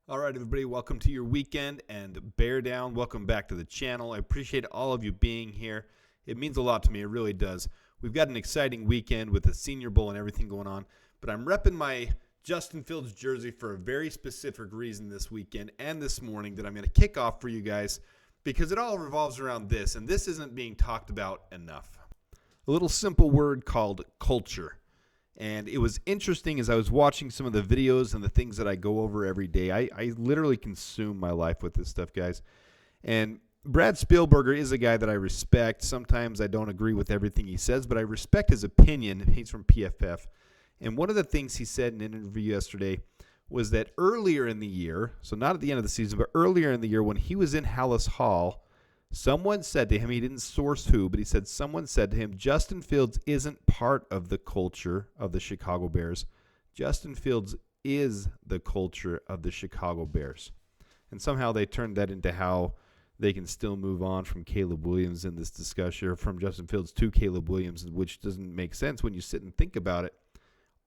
All right, everybody, welcome to your weekend and bear down. Welcome back to the channel. I appreciate all of you being here. It means a lot to me. It really does. We've got an exciting weekend with the Senior Bowl and everything going on, but I'm repping my Justin Fields jersey for a very specific reason this weekend and this morning that I'm going to kick off for you guys because it all revolves around this, and this isn't being talked about enough. A little simple word called culture. And it was interesting as I was watching some of the videos and the things that I go over every day. I literally consume my life with this stuff, guys. And Brad Spielberger is a guy that I respect. Sometimes I don't agree with everything he says, but I respect his opinion. He's from PFF. And one of the things he said in an interview yesterday was that earlier in the year, so not at the end of the season, but earlier in the year when he was in Hallis Hall, someone said to him, he didn't source who, but he said someone said to him, Justin Fields isn't part of the culture of the Chicago Bears. Justin Fields is the culture of the Chicago Bears. And somehow they turned that into how they can still move on from Caleb Williams in this discussion, or from Justin Fields to Caleb Williams, which doesn't make sense when you sit and think about it.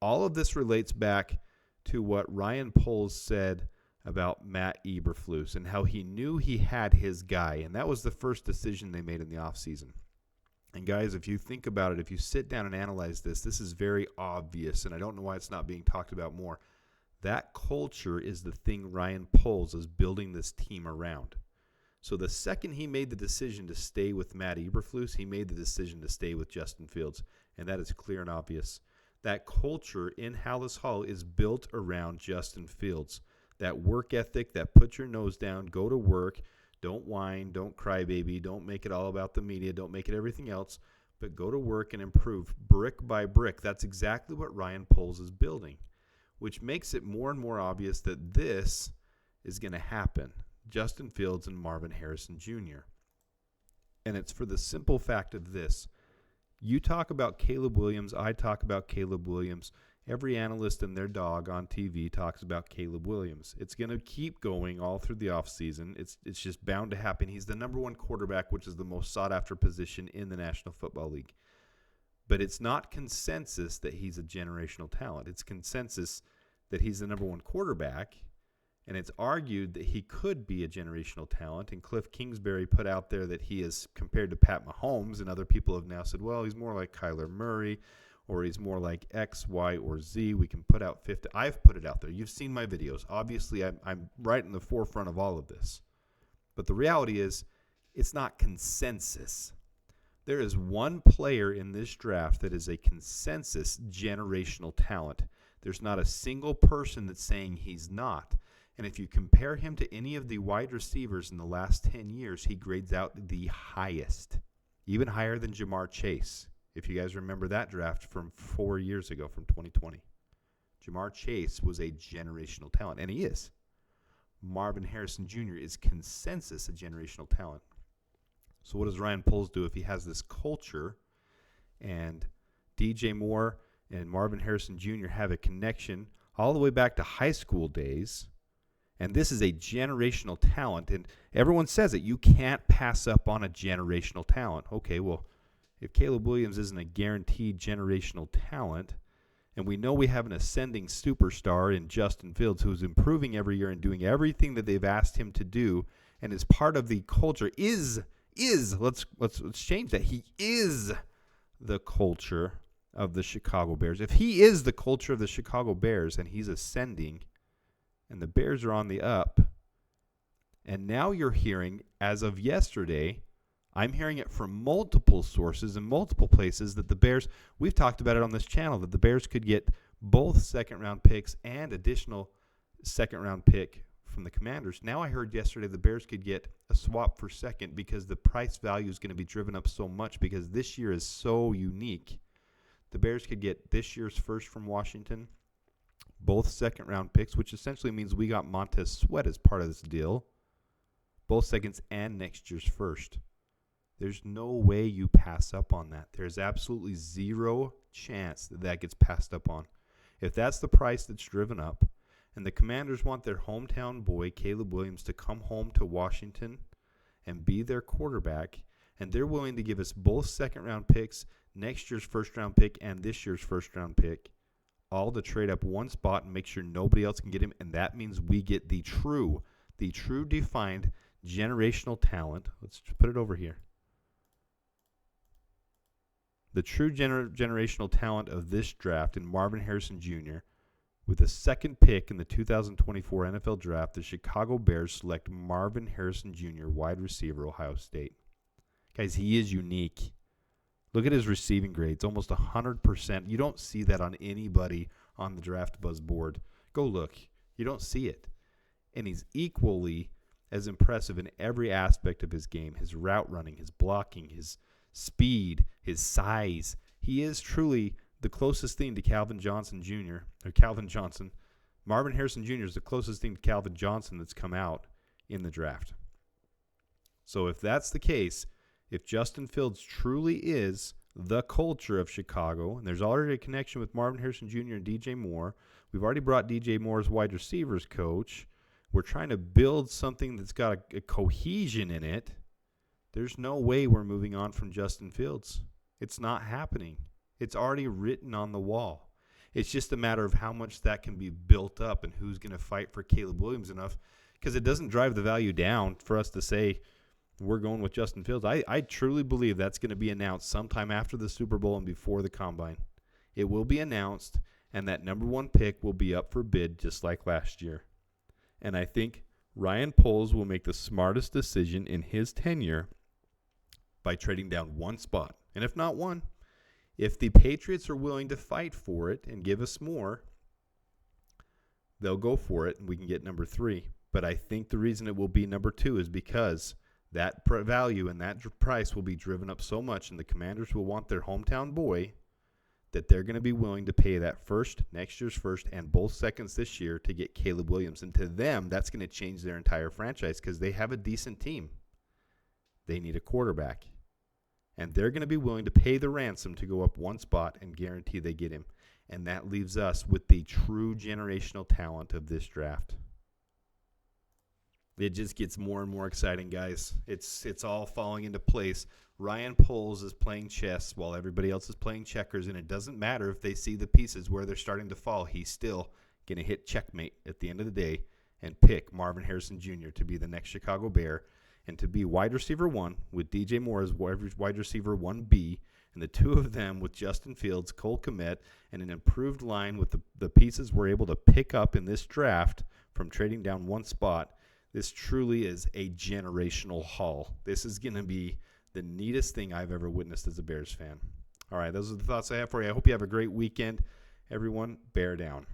All of this relates back to what Ryan Poles said about Matt Eberflus and how he knew he had his guy. And that was the first decision they made in the offseason. And guys, if you think about it, if you sit down and analyze this, this is very obvious, and I don't know why it's not being talked about more. That culture is the thing Ryan Poles is building this team around. So the second he made the decision to stay with Matt Eberflus, he made the decision to stay with Justin Fields. And that is clear and obvious. That culture in Hallis Hall is built around Justin Fields. That work ethic, that put your nose down, go to work, don't whine, don't cry, baby, don't make it all about the media, don't make it everything else, but go to work and improve brick by brick. That's exactly what Ryan Poles is building, which makes it more and more obvious that this is going to happen. Justin Fields and Marvin Harrison Jr. And it's for the simple fact of this. You talk about Caleb Williams, I talk about Caleb Williams. Every analyst and their dog on TV talks about Caleb Williams. It's going to keep going all through the offseason. It's just bound to happen. He's the number one quarterback, which is the most sought-after position in the National Football League. But it's not consensus that he's a generational talent. It's consensus that he's the number one quarterback, and it's argued that he could be a generational talent. And Cliff Kingsbury put out there that he is compared to Pat Mahomes, and other people have now said, well, he's more like Kyler Murray, or he's more like X, Y, or Z. We can put out 50. I've put it out there. You've seen my videos. Obviously, I'm right in the forefront of all of this. But the reality is, it's not consensus. There is one player in this draft that is a consensus generational talent. There's not a single person that's saying he's not. And if you compare him to any of the wide receivers in the last 10 years, he grades out the highest, even higher than Jamar Chase. If you guys remember that draft from 4 years ago, from 2020. Jamar Chase was a generational talent, and he is. Marvin Harrison Jr. is consensus a generational talent. So what does Ryan Poles do if he has this culture and DJ Moore and Marvin Harrison Jr. have a connection all the way back to high school days, and this is a generational talent, and everyone says it, you can't pass up on a generational talent. Okay, well, if Caleb Williams isn't a guaranteed generational talent, and we know we have an ascending superstar in Justin Fields who's improving every year and doing everything that they've asked him to do, and is part of the culture, let's change that. He is the culture of the Chicago Bears. If he is the culture of the Chicago Bears and he's ascending, and the Bears are on the up, and now you're hearing, as of yesterday, I'm hearing it from multiple sources in multiple places that the Bears, we've talked about it on this channel, that the Bears could get both second-round picks and additional second-round pick from the Commanders. Now I heard yesterday the Bears could get a swap for second because the price value is going to be driven up so much because this year is so unique. The Bears could get this year's first from Washington, both second-round picks, which essentially means we got Montez Sweat as part of this deal, both seconds and next year's first. There's no way you pass up on that. There's absolutely zero chance that that gets passed up on. If that's the price that's driven up, and the Commanders want their hometown boy, Caleb Williams, to come home to Washington and be their quarterback, and they're willing to give us both second-round picks, next year's first-round pick, and this year's first-round pick, all to trade up one spot and make sure nobody else can get him. And that means we get the true defined generational talent. Let's just put it over here. The true generational talent of this draft in Marvin Harrison Jr. With the second pick in the 2024 NFL Draft, the Chicago Bears select Marvin Harrison Jr., wide receiver, Ohio State. Guys, he is unique. Look at his receiving grades, almost 100%. You don't see that on anybody on the Draft Buzz board. Go look. You don't see it. And he's equally as impressive in every aspect of his game, his route running, his blocking, his speed, his size. He is truly the closest thing to Calvin Johnson Jr. or Calvin Johnson. Marvin Harrison Jr. is the closest thing to Calvin Johnson that's come out in the draft. So if that's the case, if Justin Fields truly is the culture of Chicago, and there's already a connection with Marvin Harrison Jr. and DJ Moore, we've already brought DJ Moore as wide receivers coach. We're trying to build something that's got a cohesion in it. There's no way we're moving on from Justin Fields. It's not happening. It's already written on the wall. It's just a matter of how much that can be built up and who's going to fight for Caleb Williams enough, because it doesn't drive the value down for us to say we're going with Justin Fields. I truly believe that's going to be announced sometime after the Super Bowl and before the Combine. It will be announced, and that number one pick will be up for bid just like last year. And I think Ryan Poles will make the smartest decision in his tenure by trading down one spot. And if not one, if the Patriots are willing to fight for it and give us more, they'll go for it and we can get number 3. But I think the reason it will be number 2 is because that value and that price will be driven up so much, and the Commanders will want their hometown boy, that they're going to be willing to pay that first, next year's first, and both seconds this year to get Caleb Williams. And to them, that's going to change their entire franchise because they have a decent team. They need a quarterback. And they're going to be willing to pay the ransom to go up one spot and guarantee they get him. And that leaves us with the true generational talent of this draft. It just gets more and more exciting, guys. It's all falling into place. Ryan Poles is playing chess while everybody else is playing checkers, and it doesn't matter if they see the pieces where they're starting to fall. He's still going to hit checkmate at the end of the day and pick Marvin Harrison Jr. to be the next Chicago Bear and to be wide receiver 1 with DJ Moore as wide receiver 1B, and the two of them with Justin Fields, Cole Kmet, and an improved line with the pieces we're able to pick up in this draft from trading down one spot. This truly is a generational haul. This is going to be the neatest thing I've ever witnessed as a Bears fan. All right, those are the thoughts I have for you. I hope you have a great weekend. Everyone, bear down.